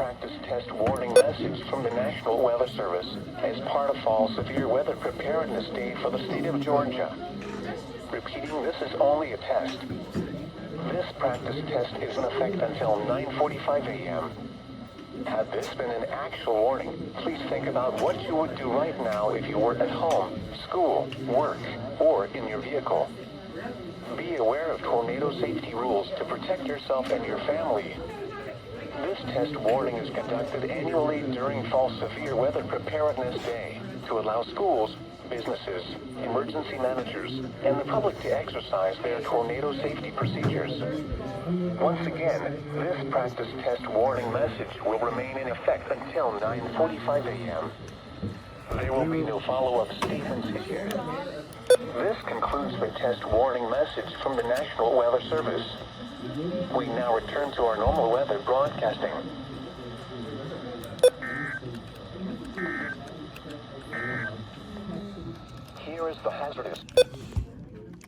practice test warning message from the National Weather Service as part of Fall Severe Weather Preparedness Day for the state of Georgia. Repeating, this is only a test. This practice test is in effect until 9:45 a.m. Had this been an actual warning, please think about what you would do right now if you were at home, school, work, or in your vehicle. Be aware of tornado safety rules to protect yourself and your family. This test warning is conducted annually during Fall Severe Weather Preparedness Day to allow schools, businesses, emergency managers, and the public to exercise their tornado safety procedures. Once again, this practice test warning message will remain in effect until 9:45 a.m. There will be no follow-up statements issued. This concludes the test warning message from the National Weather Service. We now return to our normal weather broadcasting. Here is the hazardous